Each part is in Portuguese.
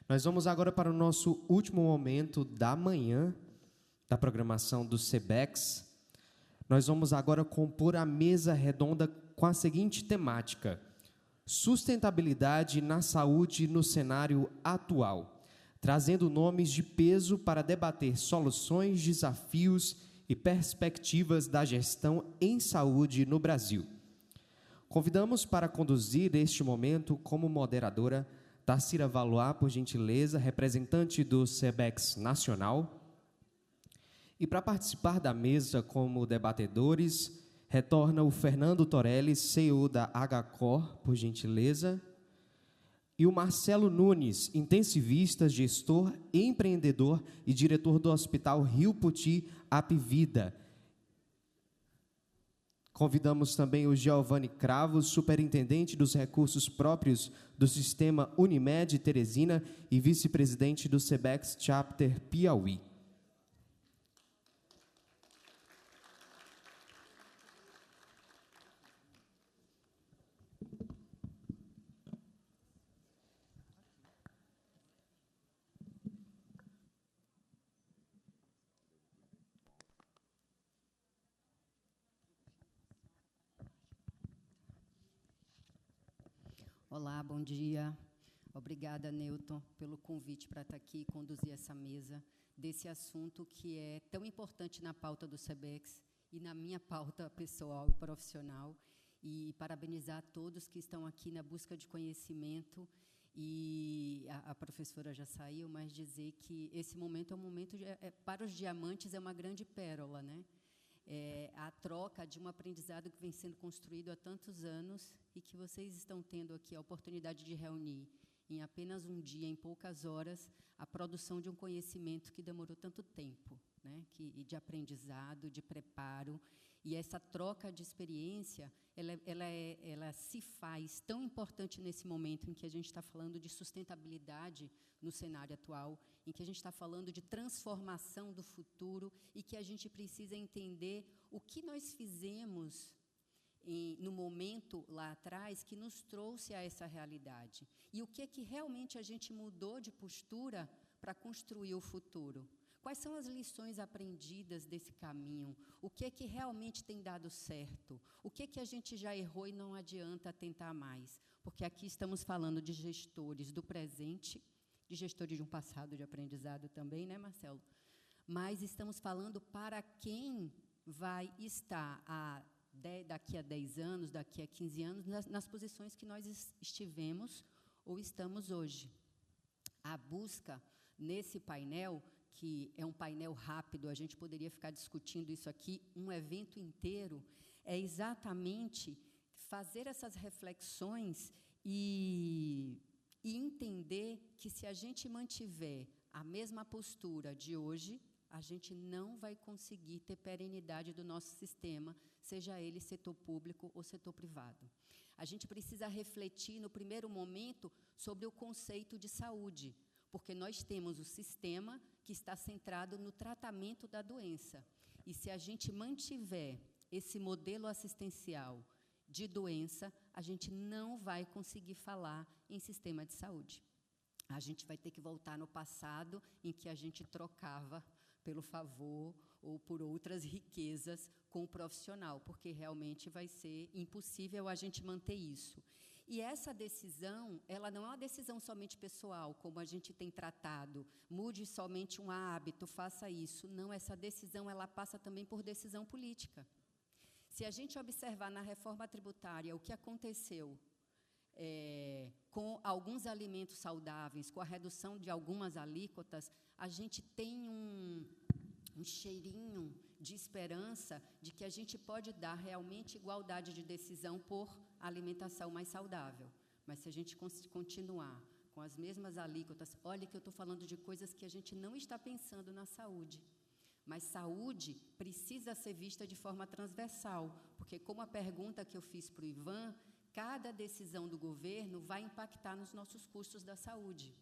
Nós vamos agora para o nosso último momento da manhã da programação do SEBEX. Nós vamos agora compor a mesa redonda com a seguinte temática: sustentabilidade na saúde no cenário atual, trazendo nomes de peso para debater soluções, desafios e perspectivas da gestão em saúde no Brasil. Convidamos para conduzir este momento como moderadora Tarsila Valois, por gentileza, representante do SEBEX Nacional. E para participar da mesa como debatedores, retorna o Fernando Torelli, CEO da HCOR, por gentileza, e o Marcelo Nunes, intensivista, gestor, empreendedor e diretor do Hospital Rio Poti Apivida. Convidamos também o Giovanni Cravos, superintendente dos recursos próprios do Sistema Unimed Teresina e vice-presidente do SEBEX Chapter Piauí. Olá, bom dia. Obrigada, Newton, pelo convite para estar aqui e conduzir essa mesa desse assunto que é tão importante na pauta do SEBEX e na minha pauta pessoal e profissional. E parabenizar a todos que estão aqui na busca de conhecimento. E a professora já saiu, mas dizer que esse momento é um momento, para os diamantes, é uma grande pérola, né? A troca de um aprendizado que vem sendo construído há tantos anos e que vocês estão tendo aqui a oportunidade de reunir em apenas um dia, em poucas horas, a produção de um conhecimento que demorou tanto tempo, né? De aprendizado, de preparo. E essa troca de experiência, ela se faz tão importante nesse momento em que a gente está falando de sustentabilidade no cenário atual, em que a gente está falando de transformação do futuro e que a gente precisa entender o que nós fizemos no momento lá atrás que nos trouxe a essa realidade e o que realmente a gente mudou de postura para construir o futuro. Quais são as lições aprendidas desse caminho? O que realmente tem dado certo? O que a gente já errou e não adianta tentar mais? Porque aqui estamos falando de gestores do presente, de gestores de um passado de aprendizado também, né, Marcelo? Mas estamos falando para quem vai estar daqui a 10 anos, daqui a 15 anos, nas posições que nós estivemos ou estamos hoje. A busca nesse painel, que é um painel rápido, a gente poderia ficar discutindo isso aqui, um evento inteiro, é exatamente fazer essas reflexões e entender que, se a gente mantiver a mesma postura de hoje, a gente não vai conseguir ter perenidade do nosso sistema, seja ele setor público ou setor privado. A gente precisa refletir, no primeiro momento, sobre o conceito de saúde, porque nós temos o sistema que está centrado no tratamento da doença. E se a gente mantiver esse modelo assistencial de doença, a gente não vai conseguir falar em sistema de saúde. A gente vai ter que voltar no passado, em que a gente trocava pelo favor ou por outras riquezas com o profissional, porque realmente vai ser impossível a gente manter isso. E essa decisão, ela não é uma decisão somente pessoal, como a gente tem tratado, mude somente um hábito, faça isso. Não, essa decisão, ela passa também por decisão política. Se a gente observar na reforma tributária o que aconteceu com alguns alimentos saudáveis, com a redução de algumas alíquotas, a gente tem um cheirinho de esperança de que a gente pode dar realmente igualdade de decisão por alimentação mais saudável. Mas se a gente continuar com as mesmas alíquotas, olha que eu estou falando de coisas que a gente não está pensando na saúde. Mas saúde precisa ser vista de forma transversal, porque, como a pergunta que eu fiz para o Ivan, cada decisão do governo vai impactar nos nossos custos da saúde.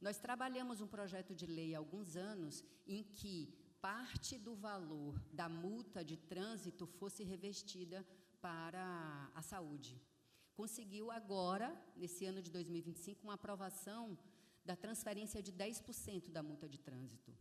Nós trabalhamos um projeto de lei há alguns anos em que parte do valor da multa de trânsito fosse revestida para a saúde. Conseguiu agora, nesse ano de 2025, uma aprovação da transferência de 10% da multa de trânsito.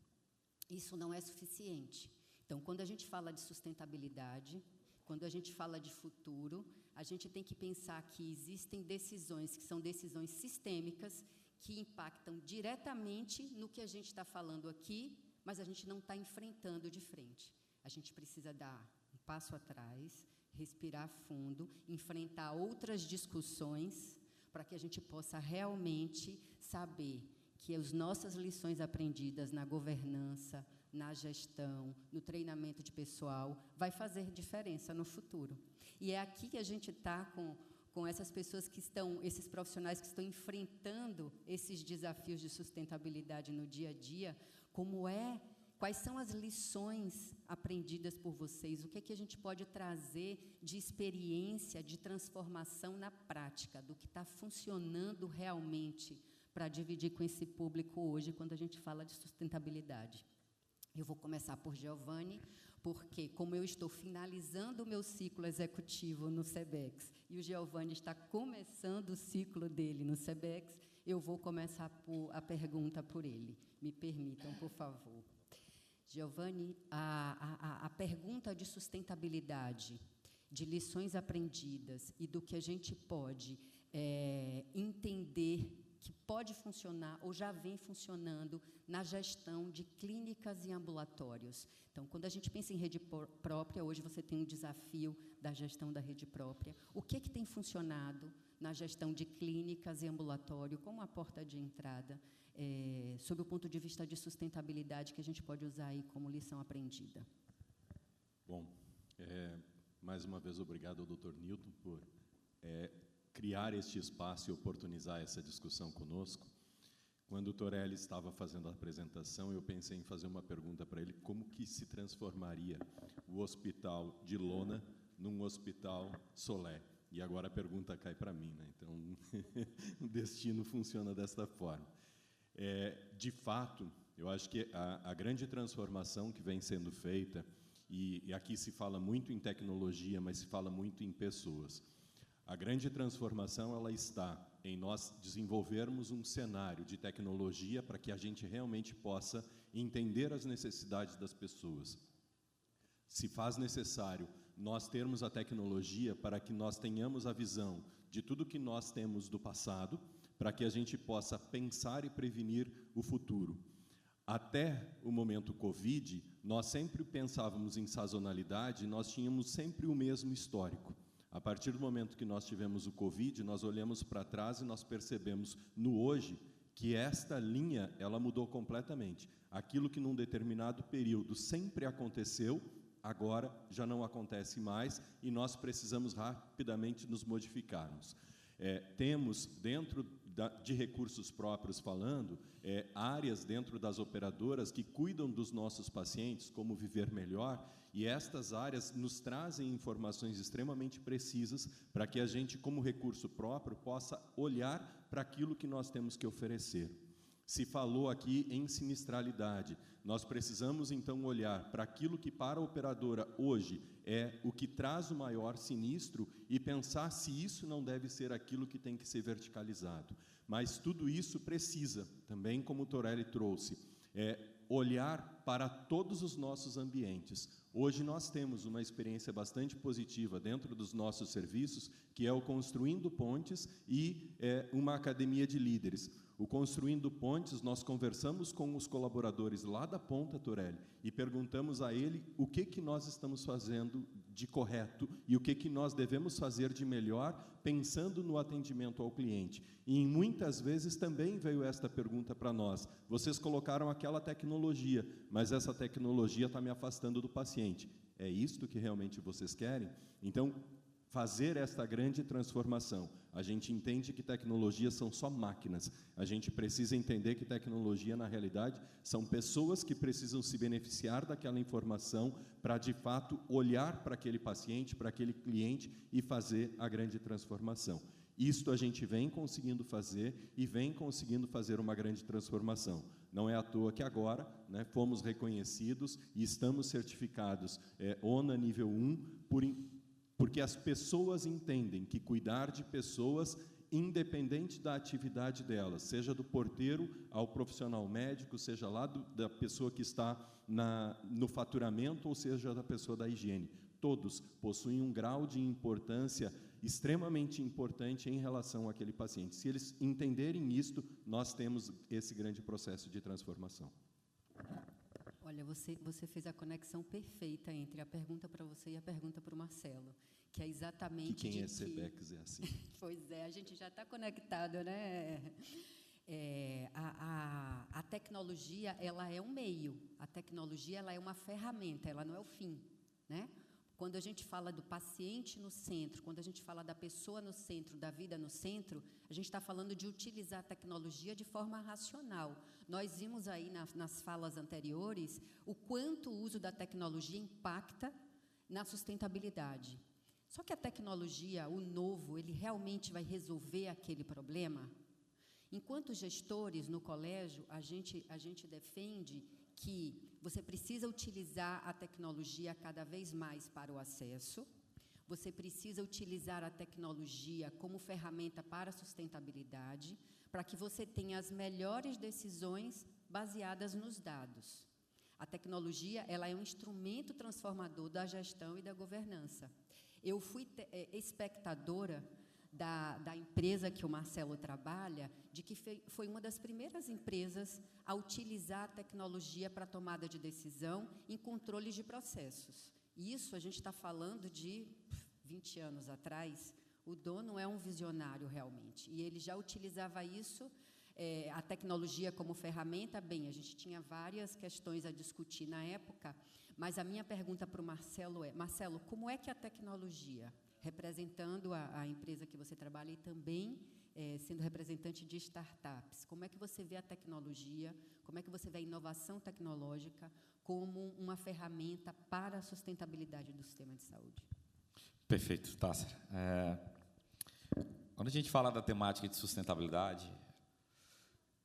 Isso não é suficiente. Então, quando a gente fala de sustentabilidade, quando a gente fala de futuro, a gente tem que pensar que existem decisões que são decisões sistêmicas que impactam diretamente no que a gente está falando aqui, mas a gente não está enfrentando de frente. A gente precisa dar um passo atrás, respirar fundo, enfrentar outras discussões para que a gente possa realmente saber que as nossas lições aprendidas na governança, na gestão, no treinamento de pessoal, vai fazer diferença no futuro. E é aqui que a gente está com essas pessoas que estão, esses profissionais que estão enfrentando esses desafios de sustentabilidade no dia a dia, quais são as lições aprendidas por vocês, o que é que a gente pode trazer de experiência, de transformação na prática, do que está funcionando realmente para dividir com esse público hoje, quando a gente fala de sustentabilidade. Eu vou começar por Giovanni, porque, como eu estou finalizando o meu ciclo executivo no SEBEX, e o Giovanni está começando o ciclo dele no SEBEX, eu vou começar a pergunta por ele. Me permitam, por favor. Giovanni, a pergunta de sustentabilidade, de lições aprendidas e do que a gente pode entender que pode funcionar ou já vem funcionando na gestão de clínicas e ambulatórios. Então, quando a gente pensa em rede própria, hoje você tem um desafio da gestão da rede própria. O que tem funcionado na gestão de clínicas e ambulatório como a porta de entrada, sob o ponto de vista de sustentabilidade, que a gente pode usar aí como lição aprendida? Bom, mais uma vez, obrigado ao Dr. Newton por criar este espaço e oportunizar essa discussão conosco. Quando o Torelli estava fazendo a apresentação, eu pensei em fazer uma pergunta para ele: como que se transformaria o hospital de lona num hospital Solé? E agora a pergunta cai para mim, né? Então, o destino funciona desta forma. De fato, eu acho que a grande transformação que vem sendo feita, e aqui se fala muito em tecnologia, mas se fala muito em pessoas. A grande transformação, ela está em nós desenvolvermos um cenário de tecnologia para que a gente realmente possa entender as necessidades das pessoas. Se faz necessário nós termos a tecnologia para que nós tenhamos a visão de tudo que nós temos do passado, para que a gente possa pensar e prevenir o futuro. Até o momento Covid, nós sempre pensávamos em sazonalidade, nós tínhamos sempre o mesmo histórico. A partir do momento que nós tivemos o Covid, nós olhamos para trás e nós percebemos no hoje que esta linha ela mudou completamente. Aquilo que num determinado período sempre aconteceu, agora já não acontece mais e nós precisamos rapidamente nos modificarmos. Temos, dentro de recursos próprios falando, áreas dentro das operadoras que cuidam dos nossos pacientes, como Viver Melhor, e estas áreas nos trazem informações extremamente precisas para que a gente, como recurso próprio, possa olhar para aquilo que nós temos que oferecer. Se falou aqui em sinistralidade, nós precisamos então olhar para aquilo que para a operadora hoje é o que traz o maior sinistro e pensar se isso não deve ser aquilo que tem que ser verticalizado. Mas tudo isso precisa, também como o Torelli trouxe, olhar para todos os nossos ambientes. Hoje nós temos uma experiência bastante positiva dentro dos nossos serviços, que é o Construindo Pontes e uma academia de líderes. O Construindo Pontes, nós conversamos com os colaboradores lá da ponta, Torelli, e perguntamos a ele o que nós estamos fazendo de correto e o que nós devemos fazer de melhor, pensando no atendimento ao cliente. E muitas vezes também veio esta pergunta para nós: vocês colocaram aquela tecnologia, mas essa tecnologia está me afastando do paciente. É isto que realmente vocês querem? Então, fazer esta grande transformação. A gente entende que tecnologias são só máquinas. A gente precisa entender que tecnologia, na realidade, são pessoas que precisam se beneficiar daquela informação para, de fato, olhar para aquele paciente, para aquele cliente e fazer a grande transformação. Isto a gente vem conseguindo fazer e vem conseguindo fazer uma grande transformação. Não é à toa que agora, né, fomos reconhecidos e estamos certificados ONA nível 1 porque as pessoas entendem que cuidar de pessoas independente da atividade dela, seja do porteiro ao profissional médico, seja lá da pessoa que está no faturamento, ou seja da pessoa da higiene. Todos possuem um grau de importância extremamente importante em relação àquele paciente. Se eles entenderem isto, nós temos esse grande processo de transformação. Olha, você fez a conexão perfeita entre a pergunta para você e a pergunta para o Marcelo, que é exatamente... Que quem é Sebex é assim. Pois é, a gente já está conectado, né? A tecnologia, ela é um meio, a tecnologia, ela é uma ferramenta, ela não é o fim, né? Quando a gente fala do paciente no centro, quando a gente fala da pessoa no centro, da vida no centro, a gente está falando de utilizar a tecnologia de forma racional. Nós vimos aí nas falas anteriores o quanto o uso da tecnologia impacta na sustentabilidade. Só que a tecnologia, o novo, ele realmente vai resolver aquele problema? Enquanto gestores no colégio, a gente defende que você precisa utilizar a tecnologia cada vez mais para o acesso, você precisa utilizar a tecnologia como ferramenta para a sustentabilidade, para que você tenha as melhores decisões baseadas nos dados. A tecnologia, ela é um instrumento transformador da gestão e da governança. Eu fui espectadora da empresa que o Marcelo trabalha, de que foi uma das primeiras empresas a utilizar a tecnologia para tomada de decisão em controle de processos. Isso a gente está falando de 20 anos atrás. O dono é um visionário realmente, e ele já utilizava isso, a tecnologia como ferramenta. Bem, a gente tinha várias questões a discutir na época, mas a minha pergunta para o Marcelo é: Marcelo, como é que a tecnologia, representando a empresa que você trabalha e também sendo representante de startups, como é que você vê a tecnologia, como é que você vê a inovação tecnológica como uma ferramenta para a sustentabilidade do sistema de saúde? Perfeito, Tássera. Quando a gente fala da temática de sustentabilidade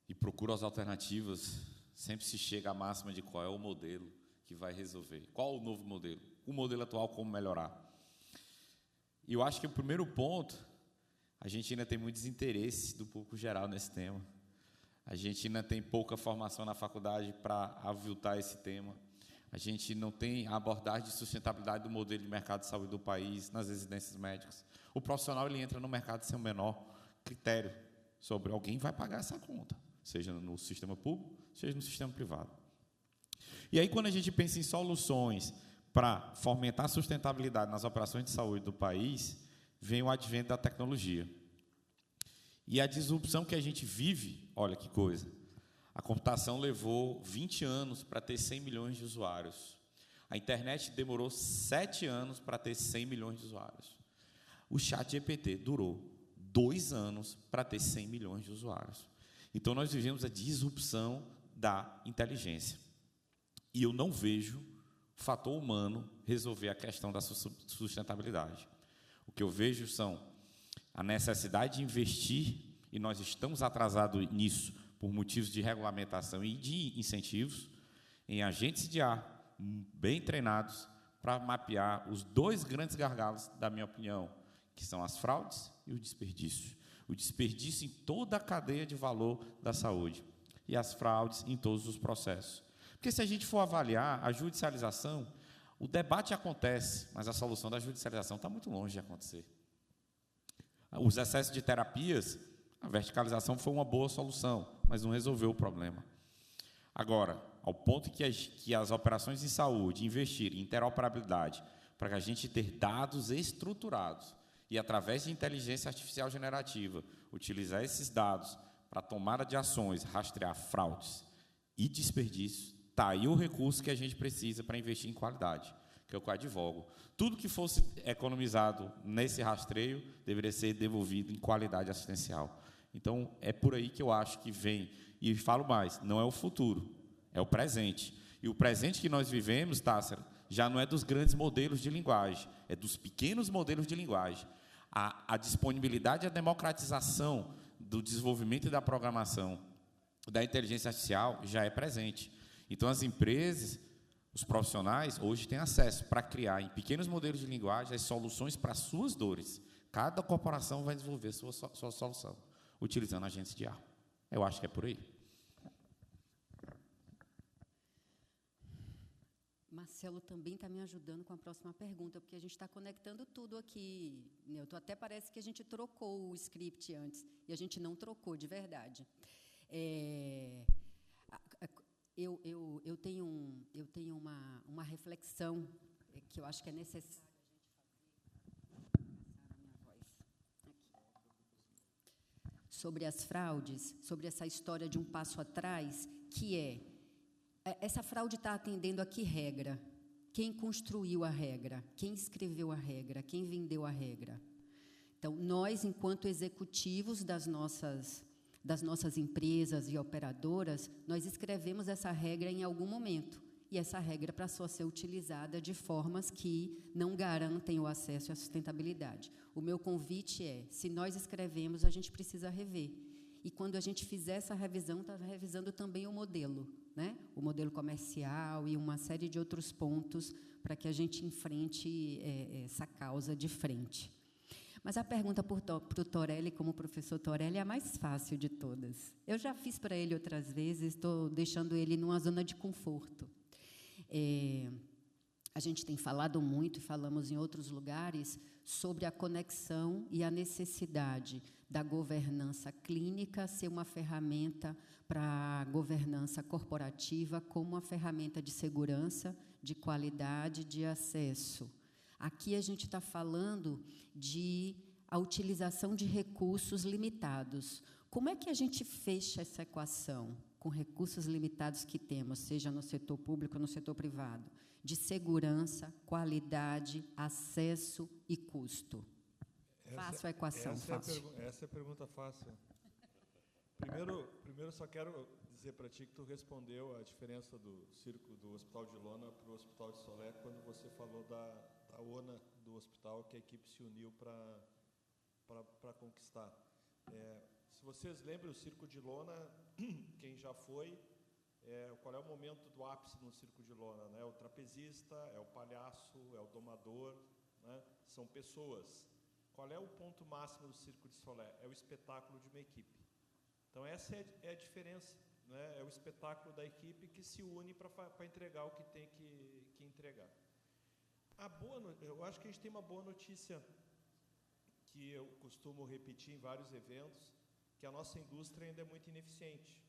e procura as alternativas, sempre se chega à máxima de qual é o modelo que vai resolver. Qual o novo modelo? O modelo atual, como melhorar? E eu acho que o primeiro ponto, a gente ainda tem muito desinteresse do público geral nesse tema. A gente ainda tem pouca formação na faculdade para aviltar esse tema. A gente não tem a abordagem de sustentabilidade do modelo de mercado de saúde do país nas residências médicas. O profissional, ele entra no mercado sem o menor critério sobre alguém vai pagar essa conta, seja no sistema público, seja no sistema privado. E aí, quando a gente pensa em soluções para fomentar a sustentabilidade nas operações de saúde do país, vem o advento da tecnologia. E a disrupção que a gente vive, olha que coisa, a computação levou 20 anos para ter 100 milhões de usuários. A internet demorou 7 anos para ter 100 milhões de usuários. O ChatGPT durou 2 anos para ter 100 milhões de usuários. Então, nós vivemos a disrupção da inteligência. E eu não vejo o fator humano resolver a questão da sustentabilidade. O que eu vejo são a necessidade de investir, e nós estamos atrasados nisso por motivos de regulamentação e de incentivos, em agentes de ar bem treinados para mapear os 2 grandes gargalos, da minha opinião, que são as fraudes e o desperdício. O desperdício em toda a cadeia de valor da saúde e as fraudes em todos os processos. Porque se a gente for avaliar a judicialização, o debate acontece, mas a solução da judicialização está muito longe de acontecer. Os excessos de terapias, a verticalização foi uma boa solução, mas não resolveu o problema. Agora, ao ponto que as operações de saúde investirem em interoperabilidade para que a gente ter dados estruturados e, através de inteligência artificial generativa, utilizar esses dados para tomada de ações, rastrear fraudes e desperdícios, está aí o recurso que a gente precisa para investir em qualidade, que é o que eu advogo. Tudo que fosse economizado nesse rastreio deveria ser devolvido em qualidade assistencial. Então, é por aí que eu acho que vem, e falo mais, não é o futuro, é o presente. E o presente que nós vivemos, Tássera, já não é dos grandes modelos de linguagem, é dos pequenos modelos de linguagem. A disponibilidade e a democratização do desenvolvimento e da programação da inteligência artificial já é presente. Então, as empresas, os profissionais, hoje têm acesso para criar, em pequenos modelos de linguagem, as soluções para as suas dores. Cada corporação vai desenvolver sua solução, utilizando agentes de IA. Eu acho que é por aí. Marcelo também está me ajudando com a próxima pergunta, porque a gente está conectando tudo aqui, Newton. Até parece que a gente trocou o script antes, e a gente não trocou, de verdade. Eu tenho uma reflexão que eu acho que é necessária a gente fazer. Sobre as fraudes, sobre essa história de um passo atrás, que essa fraude está atendendo a que regra? Quem construiu a regra? Quem escreveu a regra? Quem vendeu a regra? Então, nós, enquanto executivos das nossas empresas e operadoras, nós escrevemos essa regra em algum momento. E essa regra passou a ser utilizada de formas que não garantem o acesso à sustentabilidade. O meu convite se nós escrevemos, a gente precisa rever. E quando a gente fizer essa revisão, está revisando também o modelo, né? O modelo comercial e uma série de outros pontos para que a gente enfrente essa causa de frente. Mas a pergunta para o Torelli, como professor Torelli, é a mais fácil de todas. Eu já fiz para ele outras vezes, estou deixando ele numa zona de conforto. A gente tem falado muito, e falamos em outros lugares, sobre a conexão e a necessidade da governança clínica ser uma ferramenta para a governança corporativa como uma ferramenta de segurança, de qualidade, de acesso. Aqui a gente está falando de a utilização de recursos limitados. Como é que a gente fecha essa equação com recursos limitados que temos, seja no setor público ou no setor privado, de segurança, qualidade, acesso e custo? Fácil a equação, fácil. Essa é a pergunta fácil. Primeiro só quero dizer para ti que tu respondeu a diferença do Hospital de Lona para o Hospital de Solé quando você falou da ONA do hospital, que a equipe se uniu para conquistar. Se vocês lembram, o Circo de Lona, quem já foi, qual é o momento do ápice no Circo de Lona? Né? É o trapezista, é o palhaço, é o domador, né? São pessoas. Qual é o ponto máximo do Circo de Solé? É o espetáculo de uma equipe. Então, essa é a diferença, né? É o espetáculo da equipe que se une para entregar o que tem que entregar. Eu acho que a gente tem uma boa notícia que eu costumo repetir em vários eventos, que a nossa indústria ainda é muito ineficiente.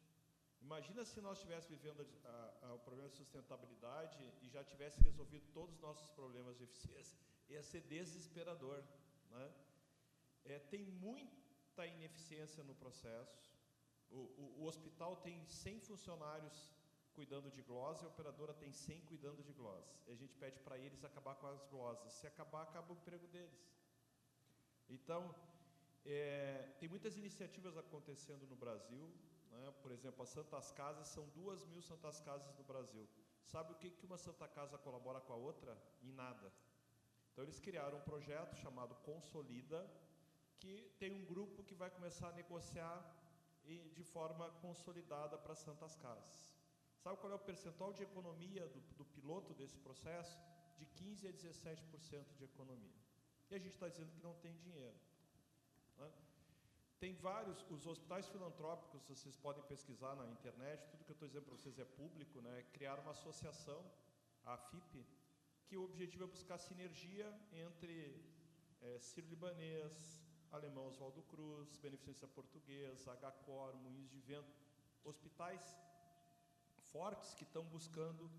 Imagina se nós estivéssemos vivendo o problema de sustentabilidade e já tivesse resolvido todos os nossos problemas de eficiência. Ia ser desesperador, né? Tem muita ineficiência no processo. O hospital tem 100 funcionários cuidando de glose, a operadora tem 100 cuidando de glose. E a gente pede para eles acabar com as gloses. Se acabar, acaba o emprego deles. Então, tem muitas iniciativas acontecendo no Brasil, né? Por exemplo, as Santas Casas, são 2.000 Santas Casas no Brasil. Sabe o que uma Santa Casa colabora com a outra? Em nada. Então, eles criaram um projeto chamado Consolida, que tem um grupo que vai começar a negociar de forma consolidada para as Santas Casas. Sabe qual é o percentual de economia do piloto desse processo? De 15% a 17% de economia. E a gente está dizendo que não tem dinheiro, né? Tem os hospitais filantrópicos, vocês podem pesquisar na internet, tudo que eu estou dizendo para vocês é público, né? Criaram uma associação, a AFIP, que o objetivo é buscar sinergia entre Sírio-Libanês, Alemão Oswaldo Cruz, Beneficência Portuguesa, HCOR, Moinhos de Vento, hospitais fortes que estão buscando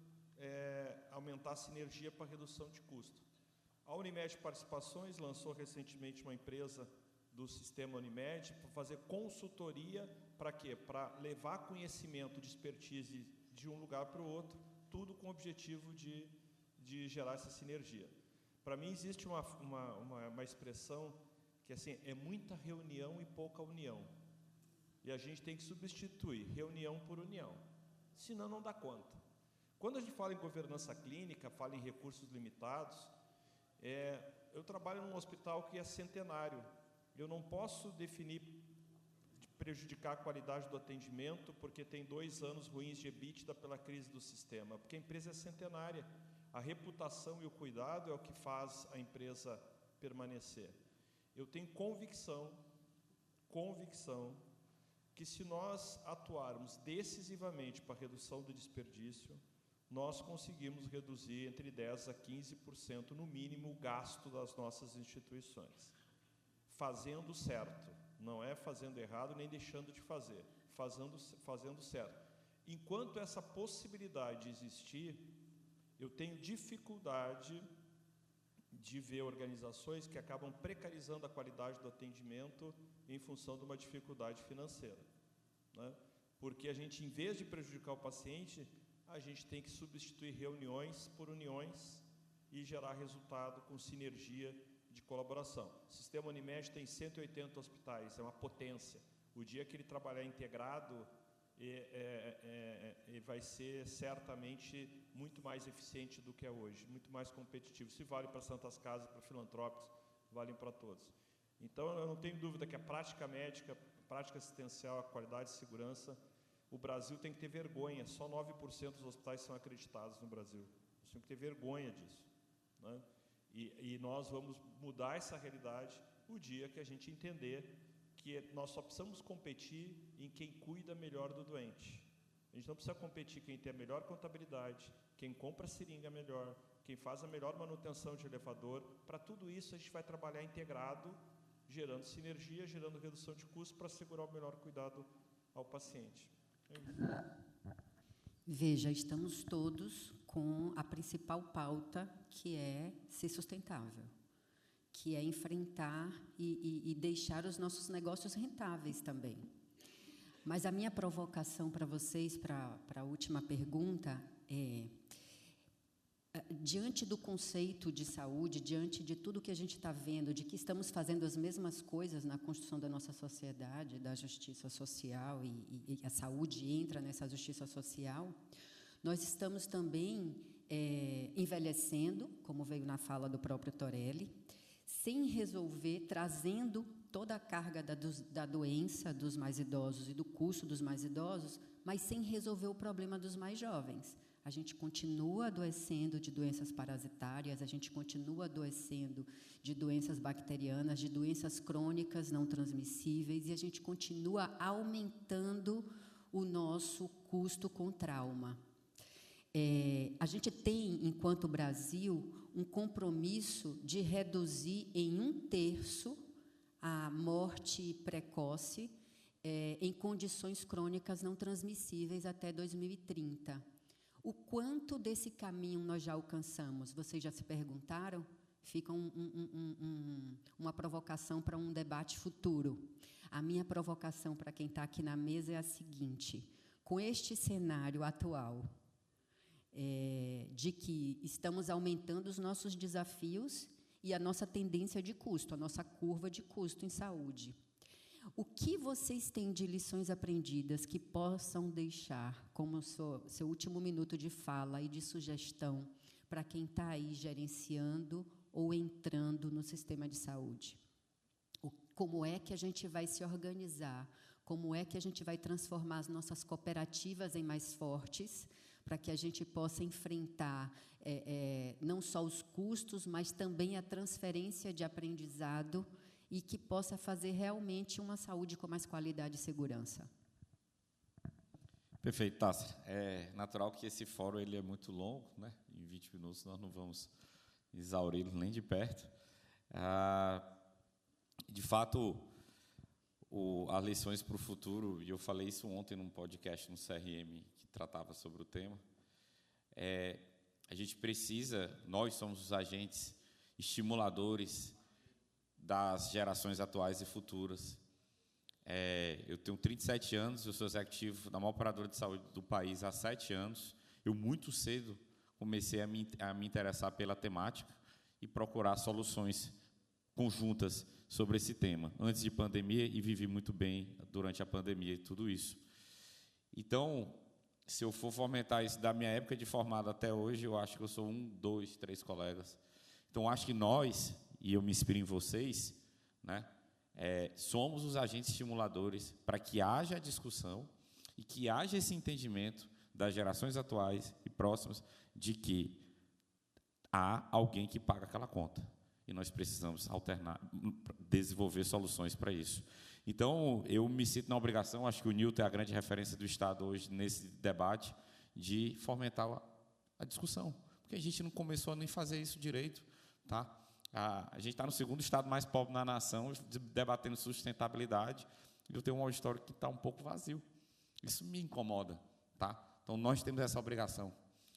aumentar a sinergia para redução de custo. A Unimed Participações lançou recentemente uma empresa do sistema Unimed para fazer consultoria, para quê? Para levar conhecimento de expertise de um lugar para o outro, tudo com o objetivo de gerar essa sinergia. Para mim, existe uma expressão que assim, é muita reunião e pouca união. E a gente tem que substituir reunião por união, senão não dá conta. Quando a gente fala em governança clínica, fala em recursos limitados, eu trabalho num hospital que é centenário. Eu não posso prejudicar a qualidade do atendimento porque tem 2 anos ruins de EBITDA pela crise do sistema, porque a empresa é centenária. A reputação e o cuidado é o que faz a empresa permanecer. Eu tenho convicção que se nós atuarmos decisivamente para a redução do desperdício, nós conseguimos reduzir entre 10% a 15%, no mínimo, o gasto das nossas instituições. Fazendo certo, não é fazendo errado nem deixando de fazer, fazendo certo. Enquanto essa possibilidade existir, eu tenho dificuldade de ver organizações que acabam precarizando a qualidade do atendimento em função de uma dificuldade financeira, né? Porque a gente, em vez de prejudicar o paciente, a gente tem que substituir reuniões por uniões e gerar resultado com sinergia de colaboração. O sistema Unimed tem 180 hospitais, é uma potência. O dia que ele trabalhar integrado, vai ser certamente muito mais eficiente do que é hoje, muito mais competitivo. Se vale para Santas Casas, para filantrópicos, valem para todos. Então, eu não tenho dúvida que a prática médica, a prática assistencial, a qualidade e segurança, o Brasil tem que ter vergonha. Só 9% dos hospitais são acreditados no Brasil. Nós temos que ter vergonha disso, né? E nós vamos mudar essa realidade o dia que a gente entender que nós só precisamos competir em quem cuida melhor do doente. A gente não precisa competir quem tem a melhor contabilidade, quem compra a seringa melhor, quem faz a melhor manutenção de elevador. Para tudo isso, a gente vai trabalhar integrado, gerando sinergia, gerando redução de custos para assegurar o melhor cuidado ao paciente. Veja, estamos todos com a principal pauta, que é ser sustentável, que é enfrentar e deixar os nossos negócios rentáveis também. Mas a minha provocação para vocês, para a última pergunta, diante do conceito de saúde, diante de tudo que a gente está vendo, de que estamos fazendo as mesmas coisas na construção da nossa sociedade, da justiça social, e a saúde entra nessa justiça social, nós estamos também envelhecendo, como veio na fala do próprio Torelli, sem resolver, trazendo toda a carga da doença dos mais idosos e do custo dos mais idosos, mas sem resolver o problema dos mais jovens. A gente continua adoecendo de doenças parasitárias, a gente continua adoecendo de doenças bacterianas, de doenças crônicas não transmissíveis, e a gente continua aumentando o nosso custo com trauma. A gente tem, enquanto Brasil, um compromisso de reduzir em 1/3 a morte precoce em condições crônicas não transmissíveis até 2030. O quanto desse caminho nós já alcançamos? Vocês já se perguntaram? Fica uma provocação para um debate futuro. A minha provocação para quem está aqui na mesa é a seguinte: com este cenário atual, de que estamos aumentando os nossos desafios e a nossa tendência de custo, a nossa curva de custo em saúde, o que vocês têm de lições aprendidas que possam deixar como seu último minuto de fala e de sugestão para quem está aí gerenciando ou entrando no sistema de saúde? Como é que a gente vai se organizar? Como é que a gente vai transformar as nossas cooperativas em mais fortes, para que a gente possa enfrentar não só os custos, mas também a transferência de aprendizado e que possa fazer realmente uma saúde com mais qualidade e segurança? Perfeito, Tássia. É natural que esse fórum ele é muito longo, né? Em 20 minutos nós não vamos exauri-lo nem de perto. De fato, as lições para o futuro, e eu falei isso ontem num podcast no CRM que tratava sobre o tema, a gente precisa, nós somos os agentes estimuladores das gerações atuais e futuras. Eu tenho 37 anos, eu sou executivo da maior operadora de saúde do país há 7 anos. Eu, muito cedo, comecei a me interessar pela temática e procurar soluções conjuntas sobre esse tema, antes de pandemia, e vivi muito bem durante a pandemia e tudo isso. Então, se eu for fomentar isso da minha época de formado até hoje, eu acho que eu sou 1, 2, 3 colegas. Então, acho que nós, e eu me inspiro em vocês, né, somos os agentes estimuladores para que haja discussão e que haja esse entendimento das gerações atuais e próximas de que há alguém que paga aquela conta. e nós precisamos desenvolver soluções para isso. Então, eu me sinto na obrigação, acho que o Nilton é a grande referência do Estado hoje nesse debate, de fomentar a discussão, porque a gente não começou a nem fazer isso direito. Tá? A gente está no segundo estado mais pobre na nação, debatendo sustentabilidade, e eu tenho um auditório que está um pouco vazio. Isso me incomoda. Tá? Então, nós temos essa obrigação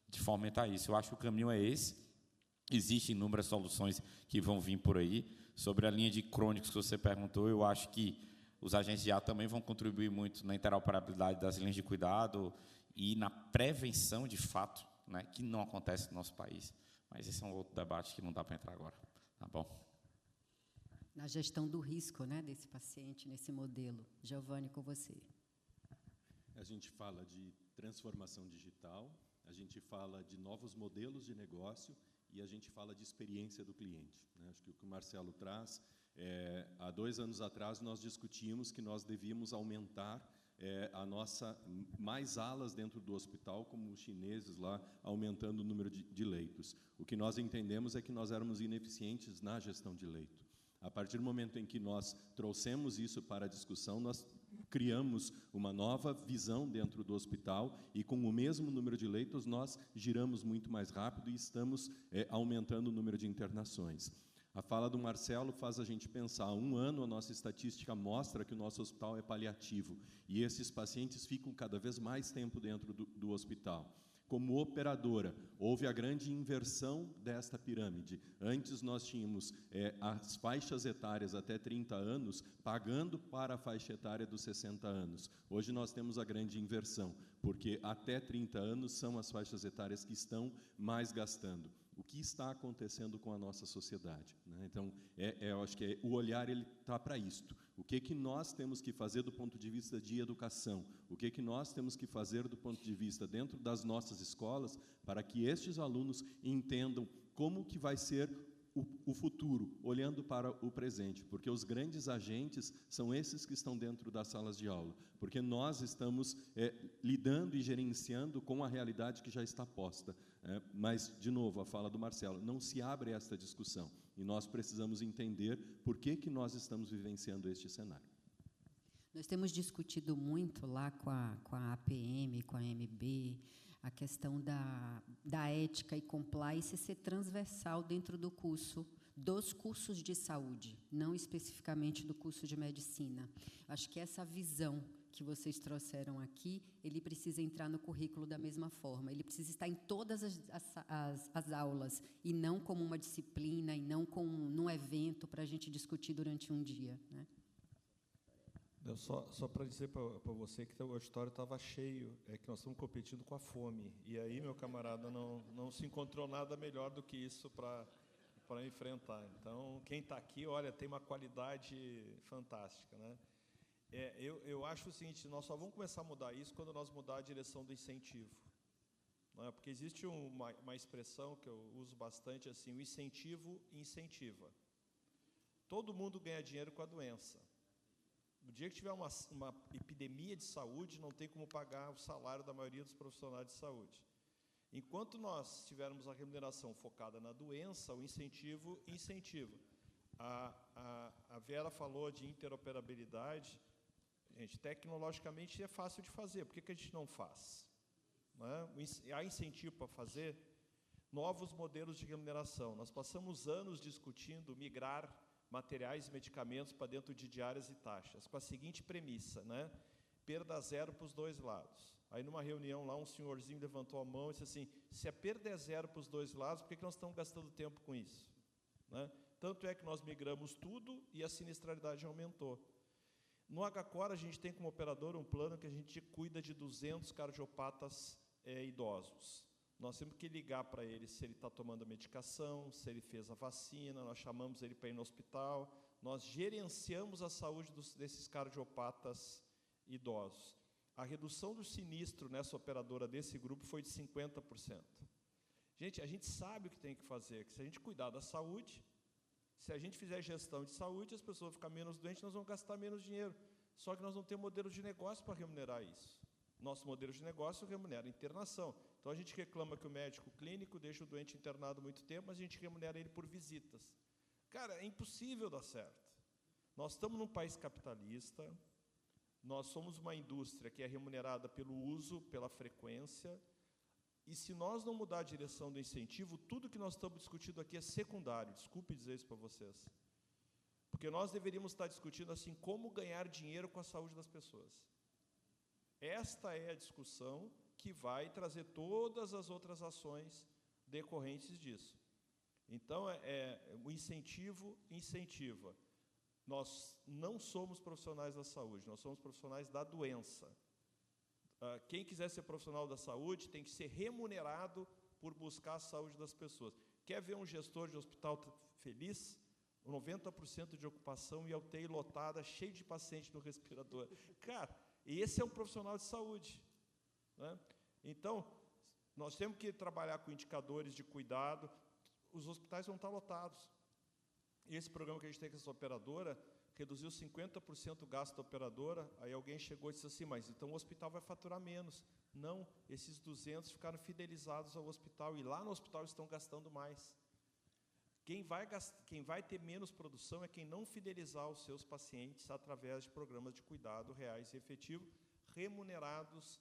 de fomentar isso. Eu acho que o caminho é esse. Existem inúmeras soluções que vão vir por aí. Sobre a linha de crônicos que você perguntou, eu acho que os agentes de IA também vão contribuir muito na interoperabilidade das linhas de cuidado e na prevenção de fato, né, que não acontece no nosso país. Mas esse é um outro debate que não dá para entrar agora. Tá bom? Na gestão do risco, né, desse paciente, nesse modelo. Giovanni, com você. A gente fala de transformação digital, a gente fala de novos modelos de negócio e a gente fala de experiência do cliente, né? Acho que o que o Marcelo traz, há 2 anos atrás nós discutimos que nós devíamos aumentar mais alas dentro do hospital, como os chineses lá, aumentando o número de leitos. O que nós entendemos é que nós éramos ineficientes na gestão de leito. A partir do momento em que nós trouxemos isso para a discussão, nós criamos uma nova visão dentro do hospital e, com o mesmo número de leitos, nós giramos muito mais rápido e estamos aumentando o número de internações. A fala do Marcelo faz a gente pensar, há 1 ano a nossa estatística mostra que o nosso hospital é paliativo e esses pacientes ficam cada vez mais tempo dentro do hospital. Como operadora, houve a grande inversão desta pirâmide. Antes nós tínhamos as faixas etárias até 30 anos pagando para a faixa etária dos 60 anos. Hoje nós temos a grande inversão, porque até 30 anos são as faixas etárias que estão mais gastando. O que está acontecendo com a nossa sociedade, né? Então, eu acho que o olhar ele está para isto. O que nós temos que fazer do ponto de vista de educação? O que nós temos que fazer do ponto de vista dentro das nossas escolas para que estes alunos entendam como que vai ser o futuro, olhando para o presente, porque os grandes agentes são esses que estão dentro das salas de aula, porque nós estamos lidando e gerenciando com a realidade que já está posta. Mas, de novo, a fala do Marcelo, não se abre esta discussão, e nós precisamos entender por que nós estamos vivenciando este cenário. Nós temos discutido muito lá com a APM, com a MB, a questão da ética e compliance ser transversal dentro do curso, dos cursos de saúde, não especificamente do curso de medicina. Acho que essa visão que vocês trouxeram aqui, ele precisa entrar no currículo da mesma forma, ele precisa estar em todas as aulas, e não como uma disciplina, e não como num evento para a gente discutir durante um dia, né? Só para dizer para você que o auditório estava cheio, que nós estamos competindo com a fome. E aí, meu camarada, não se encontrou nada melhor do que isso para enfrentar. Então, quem está aqui, olha, tem uma qualidade fantástica, né? Eu acho o seguinte, nós só vamos começar a mudar isso quando nós mudar a direção do incentivo. Não é? Porque existe uma expressão que eu uso bastante, assim, o incentivo incentiva. Todo mundo ganha dinheiro com a doença. No dia que tiver uma epidemia de saúde, não tem como pagar o salário da maioria dos profissionais de saúde. Enquanto nós tivermos a remuneração focada na doença, o incentivo incentiva. A Vera falou de interoperabilidade. Gente, tecnologicamente é fácil de fazer. Por que a gente não faz? Não é? Há incentivo para fazer novos modelos de remuneração. Nós passamos anos discutindo migrar materiais e medicamentos para dentro de diárias e taxas, com a seguinte premissa, né? Perda zero para os dois lados. Aí, numa reunião lá, um senhorzinho levantou a mão e disse assim, se a perda é zero para os dois lados, por que nós estamos gastando tempo com isso? Né? Tanto é que nós migramos tudo e a sinistralidade aumentou. No HCOR, a gente tem como operador um plano que a gente cuida de 200 cardiopatas idosos. Nós temos que ligar para ele se ele está tomando a medicação, se ele fez a vacina, nós chamamos ele para ir no hospital, nós gerenciamos a saúde desses cardiopatas idosos. A redução do sinistro nessa operadora desse grupo foi de 50%. Gente, a gente sabe o que tem que fazer, que se a gente cuidar da saúde, se a gente fizer gestão de saúde, as pessoas vão ficar menos doentes, nós vamos gastar menos dinheiro. Só que nós não temos modelo de negócio para remunerar isso. Nosso modelo de negócio remunera internação. Então, a gente reclama que o médico clínico deixa o doente internado muito tempo, mas a gente remunera ele por visitas. Cara, é impossível dar certo. Nós estamos num país capitalista, nós somos uma indústria que é remunerada pelo uso, pela frequência, e se nós não mudar a direção do incentivo, tudo que nós estamos discutindo aqui é secundário. Desculpe dizer isso para vocês. Porque nós deveríamos estar discutindo assim, como ganhar dinheiro com a saúde das pessoas. Esta é a discussão que vai trazer todas as outras ações decorrentes disso. Então, o incentivo incentiva. Nós não somos profissionais da saúde, nós somos profissionais da doença. Quem quiser ser profissional da saúde tem que ser remunerado por buscar a saúde das pessoas. Quer ver um gestor de hospital feliz? 90% de ocupação e a UTI lotada, cheio de paciente no respirador. Cara, esse é um profissional de saúde, né? Então, nós temos que trabalhar com indicadores de cuidado. Os hospitais vão estar lotados. Esse programa que a gente tem com essa operadora reduziu 50% o gasto da operadora. Aí alguém chegou e disse assim, mas então o hospital vai faturar menos. Não, esses 200 ficaram fidelizados ao hospital e lá no hospital estão gastando mais. Quem vai ter menos produção é quem não fidelizar os seus pacientes através de programas de cuidado reais e efetivos, remunerados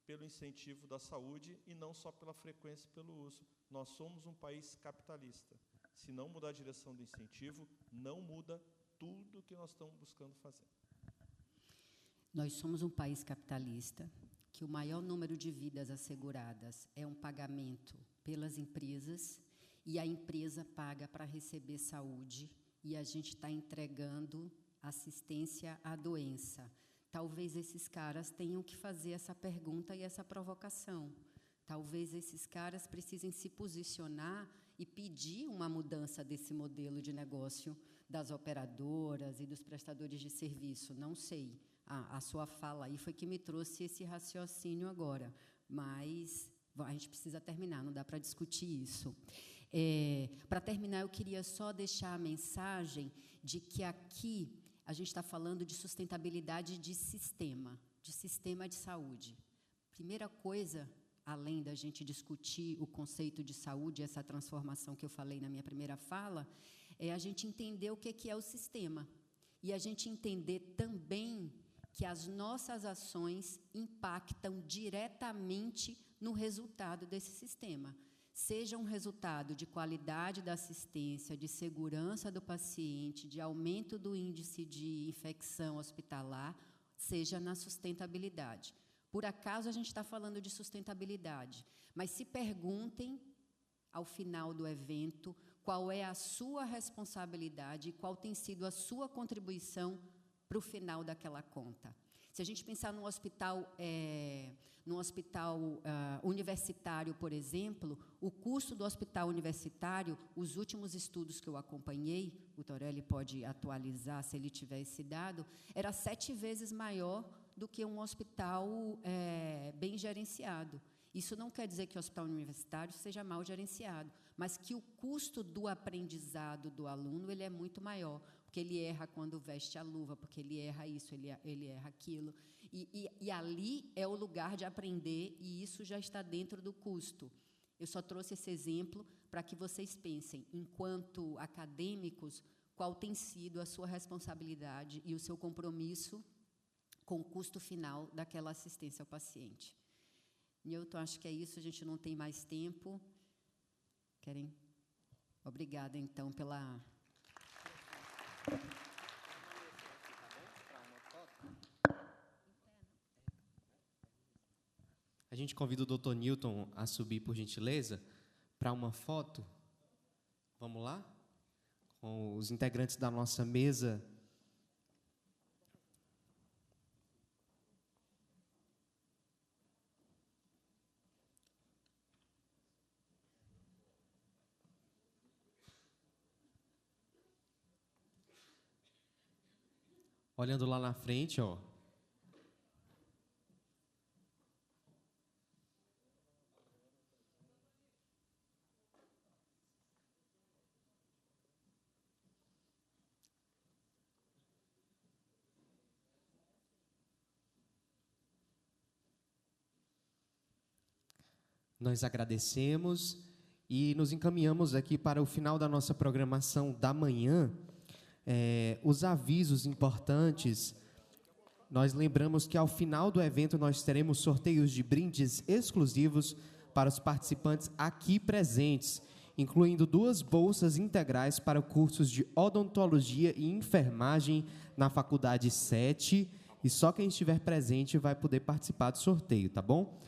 pelo incentivo da saúde e não só pela frequência e pelo uso. Nós somos um país capitalista. Se não mudar a direção do incentivo, não muda tudo que nós estamos buscando fazer. Nós somos um país capitalista, que o maior número de vidas asseguradas é um pagamento pelas empresas, e a empresa paga para receber saúde, e a gente está entregando assistência à doença. Talvez esses caras tenham que fazer essa pergunta e essa provocação. Talvez esses caras precisem se posicionar e pedir uma mudança desse modelo de negócio das operadoras e dos prestadores de serviço. Não sei. A sua fala aí foi que me trouxe esse raciocínio agora, mas a gente precisa terminar, não dá para discutir isso. Para terminar, eu queria só deixar a mensagem de que aqui a gente está falando de sustentabilidade de sistema de saúde. Primeira coisa, além da gente discutir o conceito de saúde, essa transformação que eu falei na minha primeira fala, é a gente entender o que é o sistema. E a gente entender também que as nossas ações impactam diretamente no resultado desse sistema. Seja um resultado de qualidade da assistência, de segurança do paciente, de aumento do índice de infecção hospitalar, seja na sustentabilidade. Por acaso a gente está falando de sustentabilidade, mas se perguntem, ao final do evento, qual é a sua responsabilidade e qual tem sido a sua contribuição para o final daquela conta. Se a gente pensar num hospital universitário, por exemplo, o custo do hospital universitário, os últimos estudos que eu acompanhei, o Torelli pode atualizar se ele tiver esse dado, era 7 vezes maior do que um hospital bem gerenciado. Isso não quer dizer que o hospital universitário seja mal gerenciado, mas que o custo do aprendizado do aluno ele é muito maior, porque ele erra quando veste a luva, porque ele erra isso, ele erra aquilo. E ali é o lugar de aprender, e isso já está dentro do custo. Eu só trouxe esse exemplo para que vocês pensem, enquanto acadêmicos, qual tem sido a sua responsabilidade e o seu compromisso com o custo final daquela assistência ao paciente. Newton, acho que é isso, a gente não tem mais tempo. Querem? Obrigada, então, pela... A gente convida o Dr. Newton a subir, por gentileza, para uma foto. Vamos lá? Com os integrantes da nossa mesa. Olhando lá na frente, ó. Nós agradecemos E nos encaminhamos aqui para o final da nossa programação da manhã. Os avisos importantes, nós lembramos que ao final do evento nós teremos sorteios de brindes exclusivos para os participantes aqui presentes, incluindo 2 bolsas integrais para cursos de odontologia e enfermagem na Faculdade 7, e só quem estiver presente vai poder participar do sorteio, tá bom?